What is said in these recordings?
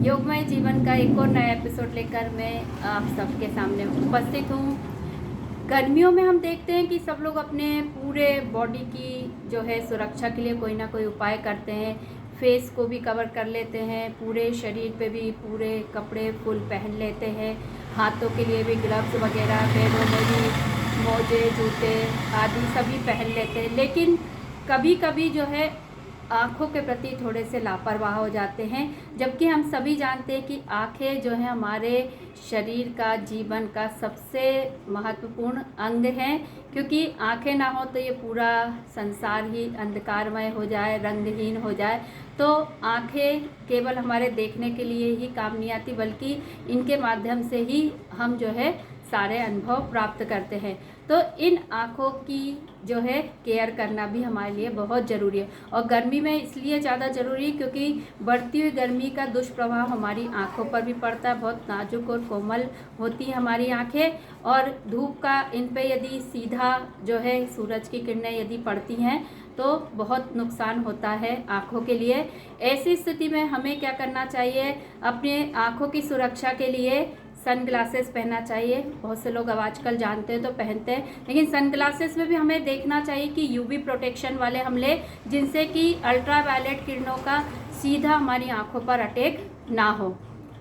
योगमय जीवन का एक और नया एपिसोड लेकर मैं आप सबके सामने उपस्थित हूँ। गर्मियों में हम देखते हैं कि सब लोग अपने पूरे बॉडी की जो है सुरक्षा के लिए कोई ना कोई उपाय करते हैं। फेस को भी कवर कर लेते हैं, पूरे शरीर पे भी पूरे कपड़े फुल पहन लेते हैं, हाथों के लिए भी ग्लव्स वगैरह, पैरों में भी मोजे जूते आदि सभी पहन लेते हैं। लेकिन कभी कभी जो है आँखों के प्रति थोड़े से लापरवाह हो जाते हैं, जबकि हम सभी जानते हैं कि आँखें जो है हमारे शरीर का जीवन का सबसे महत्वपूर्ण अंग हैं। क्योंकि आँखें ना हो तो ये पूरा संसार ही अंधकारमय हो जाए, रंगहीन हो जाए। तो आँखें केवल हमारे देखने के लिए ही काम नहीं आती, बल्कि इनके माध्यम से ही हम जो है सारे अनुभव प्राप्त करते हैं। तो इन आँखों की जो है केयर करना भी हमारे लिए बहुत ज़रूरी है। और गर्मी में इसलिए ज़्यादा ज़रूरी है क्योंकि बढ़ती हुई गर्मी का दुष्प्रभाव हमारी आँखों पर भी पड़ता है। बहुत नाजुक और कोमल होती है हमारी आँखें, और धूप का इन पे यदि सीधा जो है सूरज की किरणें यदि पड़ती हैं तो बहुत नुकसान होता है आँखों के लिए। ऐसी स्थिति में हमें क्या करना चाहिए? अपने आँखों की सुरक्षा के लिए सन ग्लासेस पहनना चाहिए। बहुत से लोग अब आजकल जानते हैं तो पहनते हैं, लेकिन सन ग्लासेस में भी हमें देखना चाहिए कि यूवी प्रोटेक्शन वाले हम ले, जिनसे कि अल्ट्रावायलेट किरणों का सीधा हमारी आंखों पर अटैक ना हो।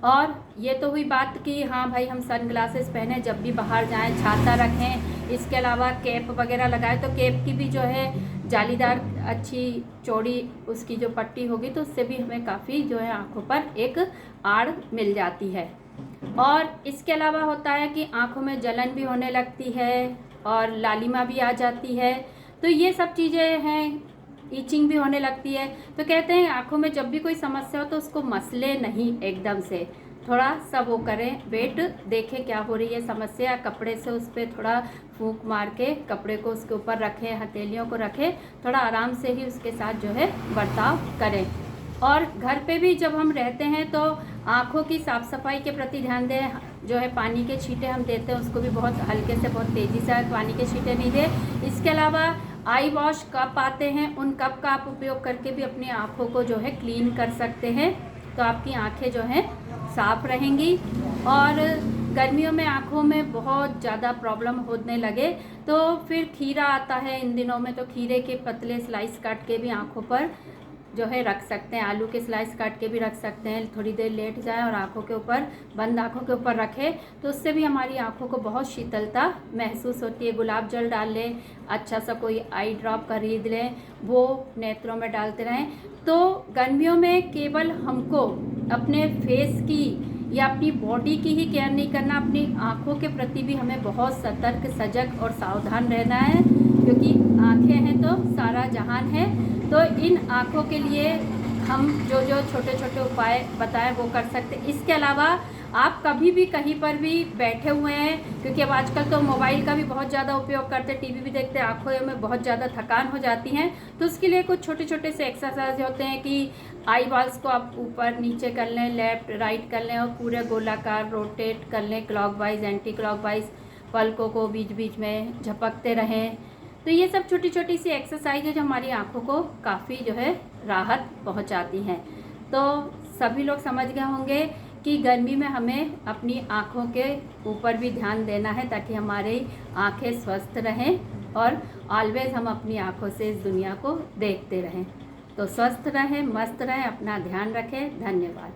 और ये तो हुई बात कि हाँ भाई हम सन ग्लासेस पहने जब भी बाहर जाएं, छाता रखें, इसके अलावा कैप वगैरह लगाएं। तो कैप की भी जो है जालीदार अच्छी चौड़ी उसकी जो पट्टी होगी तो उससे भी हमें काफ़ी जो है आँखों पर एक आड़ मिल जाती है। और इसके अलावा होता है कि आँखों में जलन भी होने लगती है और लालिमा भी आ जाती है। तो ये सब चीज़ें हैं, ईचिंग भी होने लगती है। तो कहते हैं आँखों में जब भी कोई समस्या हो तो उसको मसले नहीं, एकदम से थोड़ा सा वो करें, वेट देखें क्या हो रही है समस्या, कपड़े से उस पर थोड़ा फूंक मार के कपड़े को उसके ऊपर रखें, हथेलियों को रखें, थोड़ा आराम से ही उसके साथ जो है बर्ताव करें। और घर पे भी जब हम रहते हैं तो आँखों की साफ़ सफाई के प्रति ध्यान दें। जो है पानी के छींटे हम देते हैं उसको भी बहुत हल्के से, बहुत तेज़ी से पानी के छींटे नहीं दें। इसके अलावा आई वॉश कप आते हैं, उन कप का आप उपयोग करके भी अपनी आँखों को जो है क्लीन कर सकते हैं, तो आपकी आँखें जो हैं साफ़ रहेंगी। और गर्मियों में आँखों में बहुत ज़्यादा प्रॉब्लम होने लगे तो फिर खीरा आता है इन दिनों में, तो खीरे के पतले स्लाइस काट के भी आँखों पर जो है रख सकते हैं, आलू के स्लाइस काट के भी रख सकते हैं। थोड़ी देर लेट जाएं और आँखों के ऊपर, बंद आँखों के ऊपर रखें तो उससे भी हमारी आँखों को बहुत शीतलता महसूस होती है। गुलाब जल डाल लें, अच्छा सा कोई आई ड्रॉप खरीद लें, वो नेत्रों में डालते रहें। तो गर्मियों में केवल हमको अपने फेस की या अपनी बॉडी की ही केयर नहीं करना, अपनी आँखों के प्रति भी हमें बहुत सतर्क, सजग और सावधान रहना है, क्योंकि आँखें हैं तो सारा जहान है। तो इन आँखों के लिए हम जो जो छोटे छोटे उपाय बताएं वो कर सकते हैं। इसके अलावा आप कभी भी कहीं पर भी बैठे हुए हैं, क्योंकि अब आजकल तो मोबाइल का भी बहुत ज़्यादा उपयोग करते हैं, टीवी भी देखते हैं, आँखों में बहुत ज़्यादा थकान हो जाती हैं, तो उसके लिए कुछ छोटे छोटे से एक्सरसाइज होते हैं कि आई बॉल्स को आप ऊपर नीचे कर लें, लेफ्ट राइट कर लें और पूरे गोलाकार रोटेट कर लें, क्लॉकवाइज एंटी क्लॉकवाइज, पलकों को बीच बीच में झपकते रहें। तो ये सब छोटी छोटी सी एक्सरसाइज है जो हमारी आँखों को काफ़ी जो है राहत पहुंचाती हैं। तो सभी लोग समझ गए होंगे कि गर्मी में हमें अपनी आँखों के ऊपर भी ध्यान देना है, ताकि हमारी आँखें स्वस्थ रहें और ऑलवेज हम अपनी आँखों से इस दुनिया को देखते रहें। तो स्वस्थ रहें, मस्त रहें, अपना ध्यान रखें। धन्यवाद।